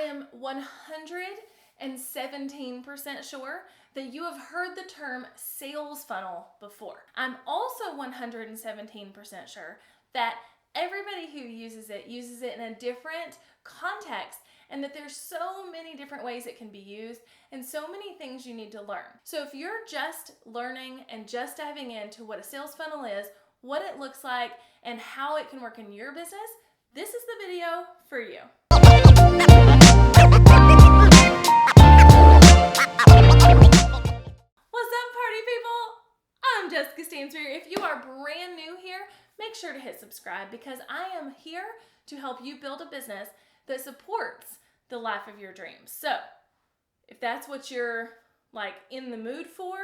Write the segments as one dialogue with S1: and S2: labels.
S1: am 117% sure that you have heard the term sales funnel before. I'm also 117% sure that everybody who uses it in a different context, and that there's so many different ways it can be used and so many things you need to learn. So if you're just learning and just diving into what a sales funnel is, what it looks like, and how it can work in your business, this is the video for you. What's up, party people? I'm Jessica Stansberry. If you are brand new here, make sure to hit subscribe because I am here to help you build a business that supports the life of your dreams. So if that's what you're in the mood for,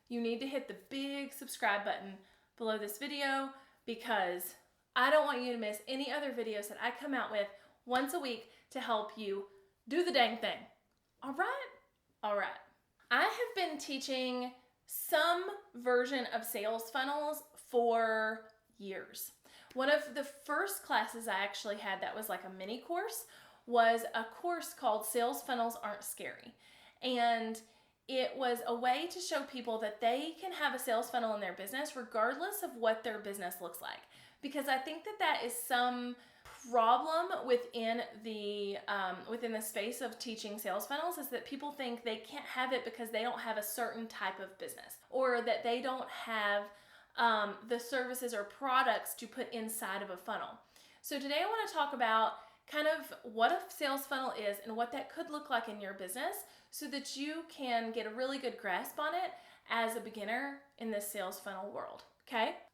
S1: you need to hit the big subscribe button below this video because I don't want you to miss any other videos that I come out with once a week to help you do the dang thing. All right? All right. I have been teaching some version of sales funnels for years. One of the first classes I actually had that was like a mini course was a course called Sales Funnels Aren't Scary. And it was a way to show people that they can have a sales funnel in their business regardless of what their business looks like. Because I think that is some problem within the space of teaching sales funnels, is that people think they can't have it because they don't have a certain type of business, or that they don't have the services or products to put inside of a funnel. So today I want to talk about kind of what a sales funnel is and what that could look like in your business so that you can get a really good grasp on it as a beginner in this sales funnel world.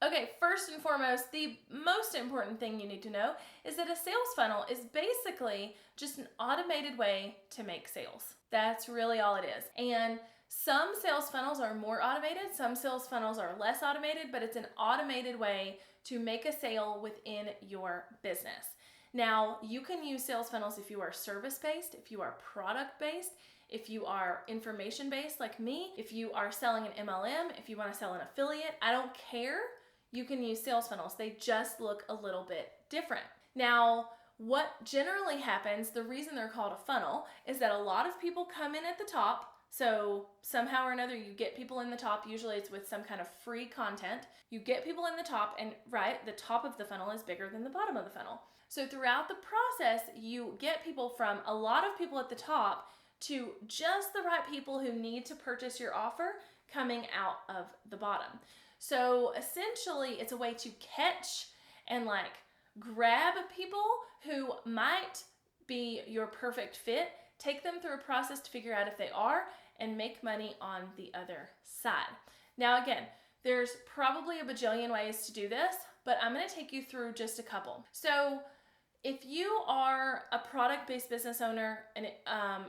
S1: Okay, first and foremost, the most important thing you need to know is that a sales funnel is basically just an automated way to make sales. That's really all it is. And some sales funnels are more automated, some sales funnels are less automated, but it's an automated way to make a sale within your business. Now, you can use sales funnels if you are service-based, if you are product-based, if you are information-based like me, if you are selling an MLM, if you want to sell an affiliate, I don't care. You can use sales funnels. They just look a little bit different. Now, what generally happens, the reason they're called a funnel, is that a lot of people come in at the top. So somehow or another, you get people in the top. Usually it's with some kind of free content. You get people in the top, and the top of the funnel is bigger than the bottom of the funnel. So throughout the process, you get people from a lot of people at the top to just the right people who need to purchase your offer coming out of the bottom. So essentially, it's a way to catch and grab people who might be your perfect fit, take them through a process to figure out if they are, and make money on the other side. Now again, there's probably a bajillion ways to do this, but I'm going to take you through just a couple. So if you are a product-based business owner and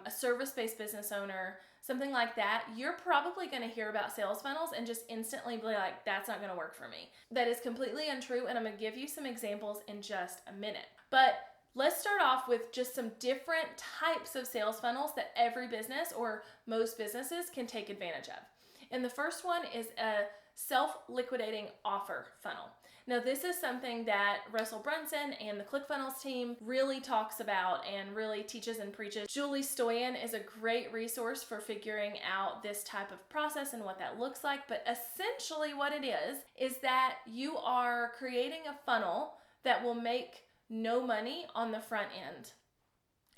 S1: a service-based business owner, something like that, you're probably going to hear about sales funnels and just instantly be like, that's not going to work for me. That is completely untrue, and I'm going to give you some examples in just a minute. But let's start off with just some different types of sales funnels that every business or most businesses can take advantage of. And the first one is a self-liquidating offer funnel. Now, this is something that Russell Brunson and the ClickFunnels team really talks about and really teaches and preaches. Julie Stoyan is a great resource for figuring out this type of process and what that looks like. But essentially what it is that you are creating a funnel that will make no money on the front end.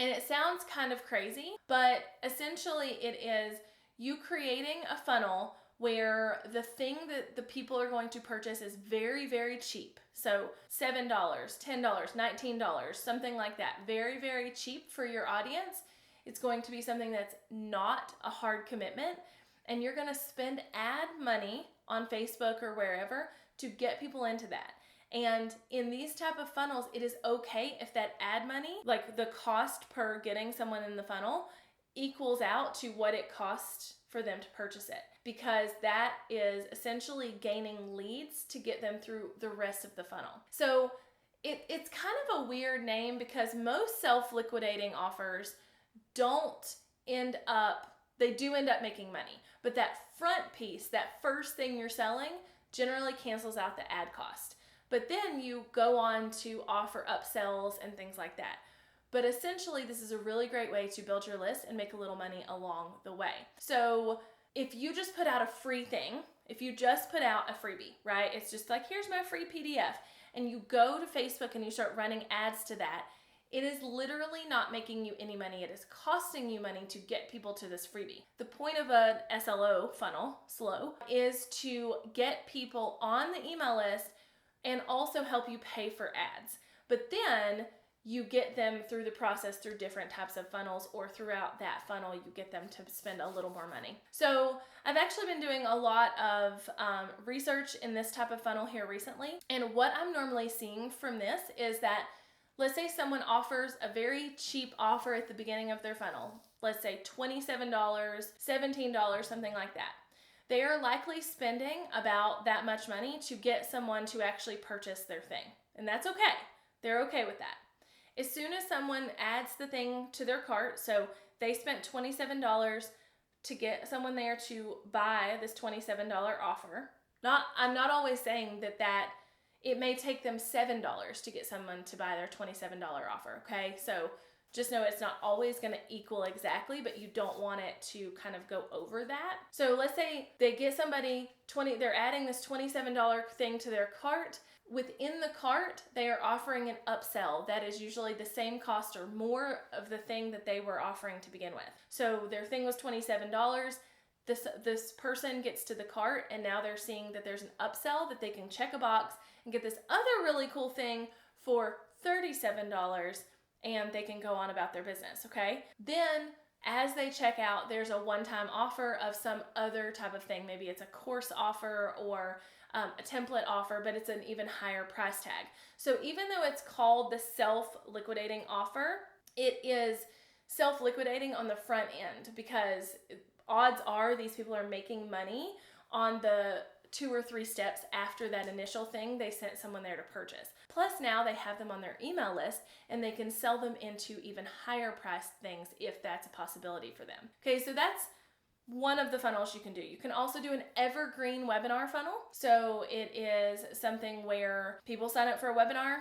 S1: And it sounds kind of crazy, but essentially it is you creating a funnel where the thing that the people are going to purchase is very, very cheap. So $7, $10, $19, something like that. Very, very cheap for your audience. It's going to be something that's not a hard commitment. And you're going to spend ad money on Facebook or wherever to get people into that. And in these type of funnels, it is okay if that ad money, like the cost per getting someone in the funnel, equals out to what it costs for them to purchase it, because that is essentially gaining leads to get them through the rest of the funnel. So it's kind of a weird name because most self-liquidating offers do end up making money, but that front piece, that first thing you're selling, generally cancels out the ad cost. But then you go on to offer upsells and things like that. But essentially, this is a really great way to build your list and make a little money along the way. So if you just put out a free thing, if you just put out a freebie, right? It's just like, here's my free PDF, and you go to Facebook and you start running ads to that, it is literally not making you any money. It is costing you money to get people to this freebie. The point of an SLO funnel, slow, is to get people on the email list and also help you pay for ads. But then you get them through the process through different types of funnels, or throughout that funnel, you get them to spend a little more money. So I've actually been doing a lot of research in this type of funnel here recently. And what I'm normally seeing from this is that, let's say someone offers a very cheap offer at the beginning of their funnel. Let's say $27, $17, something like that. They are likely spending about that much money to get someone to actually purchase their thing. And that's okay. They're okay with that. As soon as someone adds the thing to their cart, so they spent $27 to get someone there to buy this $27 offer. I'm not always saying that it may take them $7 to get someone to buy their $27 offer, okay? So just know it's not always going to equal exactly, but you don't want it to kind of go over that. So let's say they get somebody they're adding this $27 thing to their cart. Within the cart, they are offering an upsell that is usually the same cost or more of the thing that they were offering to begin with. So their thing was $27. This person gets to the cart, and now they're seeing that there's an upsell that they can check a box and get this other really cool thing for $37, and they can go on about their business, okay? Then as they check out, there's a one-time offer of some other type of thing. Maybe it's a course offer or a template offer, but it's an even higher price tag. So even though it's called the self-liquidating offer, it is self-liquidating on the front end, because odds are these people are making money on the 2 or 3 steps after that initial thing they sent someone there to purchase. Plus now they have them on their email list, and they can sell them into even higher priced things if that's a possibility for them. Okay, so that's one of the funnels you can do. You can also do an evergreen webinar funnel. So it is something where people sign up for a webinar.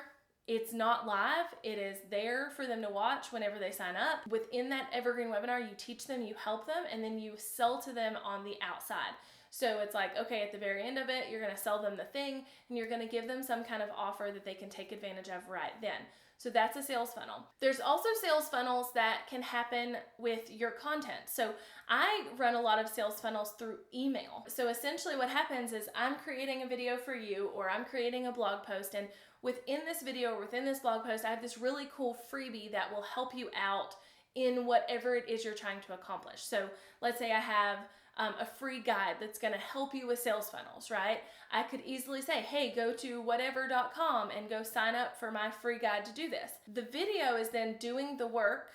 S1: It's not live. It is there for them to watch whenever they sign up. Within that evergreen webinar, you teach them, you help them, and then you sell to them on the outside. So it's like, okay, at the very end of it, you're going to sell them the thing, and you're going to give them some kind of offer that they can take advantage of right then. So that's a sales funnel. There's also sales funnels that can happen with your content. So I run a lot of sales funnels through email. So essentially what happens is I'm creating a video for you, or I'm creating a blog post, and within this video or within this blog post, I have this really cool freebie that will help you out in whatever it is you're trying to accomplish. So let's say I have a free guide that's going to help you with sales funnels, right? I could easily say, hey, go to whatever.com and go sign up for my free guide to do this. The video is then doing the work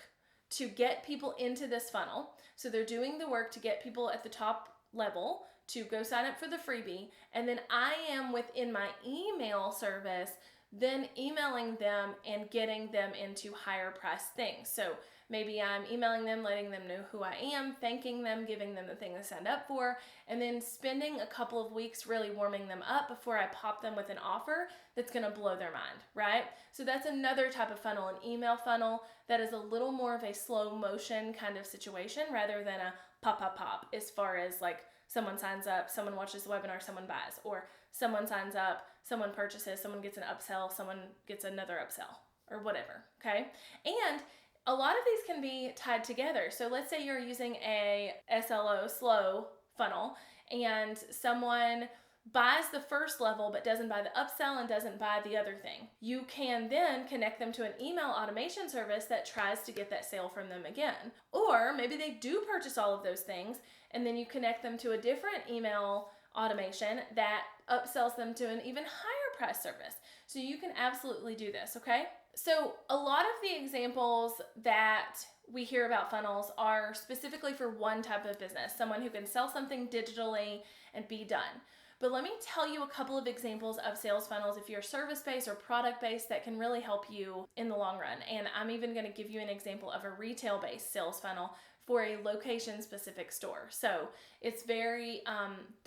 S1: to get people into this funnel. So they're doing the work to get people at the top level to go sign up for the freebie. And then I am within my email service then emailing them and getting them into higher price things. So maybe I'm emailing them, letting them know who I am, thanking them, giving them the thing they signed up for, and then spending a couple of weeks really warming them up before I pop them with an offer that's going to blow their mind, right? So that's another type of funnel, an email funnel that is a little more of a slow motion kind of situation rather than a pop, pop, pop, as far as like someone signs up, someone watches the webinar, someone buys, or someone signs up, someone purchases, someone gets an upsell, someone gets another upsell, or whatever, okay? And a lot of these can be tied together. So let's say you're using a SLO, slow funnel, and someone buys the first level but doesn't buy the upsell and doesn't buy the other thing. You can then connect them to an email automation service that tries to get that sale from them again. Or maybe they do purchase all of those things, and then you connect them to a different email automation that upsells them to an even higher price service. So you can absolutely do this, okay? So a lot of the examples that we hear about funnels are specifically for one type of business, someone who can sell something digitally and be done. But let me tell you a couple of examples of sales funnels if you're service-based or product-based that can really help you in the long run. And I'm even going to give you an example of a retail-based sales funnel for a location-specific store. So it's very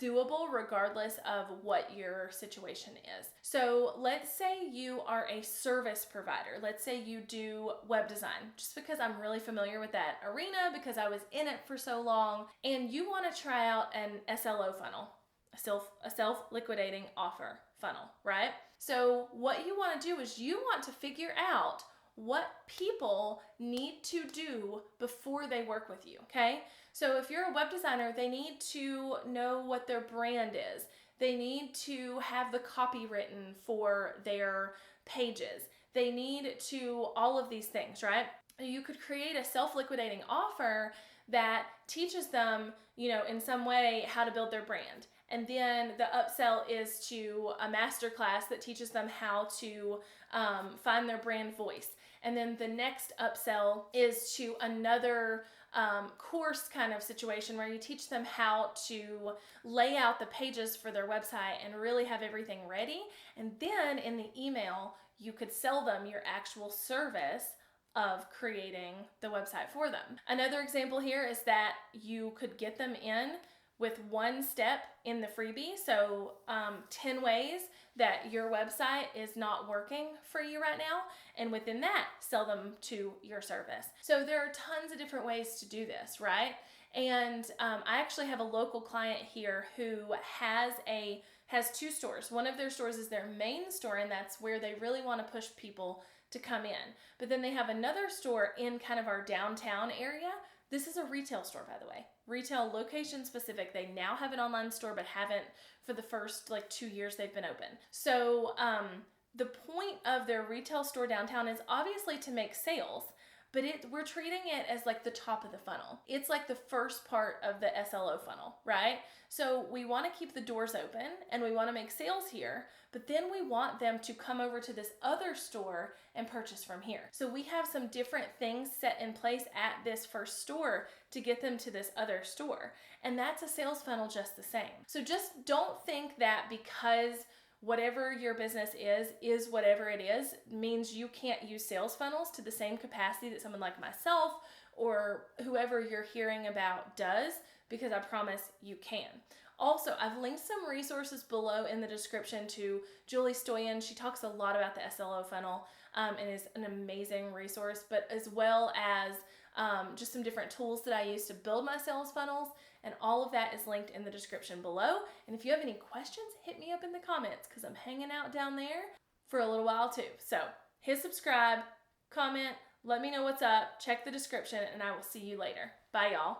S1: doable regardless of what your situation is. So let's say you are a service provider. Let's say you do web design, just because I'm really familiar with that arena because I was in it for so long, and you want to try out an SLO funnel, a self-liquidating offer funnel, right? So what you want to do is you want to figure out what people need to do before they work with you, okay? So if you're a web designer, they need to know what their brand is. They need to have the copy written for their pages. They need to all of these things, right? You could create a self-liquidating offer that teaches them, in some way how to build their brand. And then the upsell is to a masterclass that teaches them how to find their brand voice. And then the next upsell is to another course kind of situation where you teach them how to lay out the pages for their website and really have everything ready. And then in the email, you could sell them your actual service of creating the website for them. Another example here is that you could get them in with one step in the freebie. So 10 ways that your website is not working for you right now. And within that, sell them to your service. So there are tons of different ways to do this, right? And I actually have a local client here who has two stores. One of their stores is their main store, and that's where they really want to push people to come in. But then they have another store in kind of our downtown area. This is a retail store, by the way. Retail location specific. They now have an online store, but haven't for the first 2 years they've been open. So the point of their retail store downtown is obviously to make sales, but we're treating it as the top of the funnel. It's the first part of the SLO funnel, right? So we want to keep the doors open and we want to make sales here, but then we want them to come over to this other store and purchase from here. So we have some different things set in place at this first store to get them to this other store. And that's a sales funnel just the same. So just don't think that because whatever your business is whatever it is, means you can't use sales funnels to the same capacity that someone like myself or whoever you're hearing about does, because I promise you can. Also, I've linked some resources below in the description to Julie Stoyan. She talks a lot about the SLO funnel and is an amazing resource, but as well as just some different tools that I use to build my sales funnels, and all of that is linked in the description below. And if you have any questions, hit me up in the comments because I'm hanging out down there for a little while too. So hit subscribe, comment, let me know what's up, check the description, and I will see you later. Bye, y'all.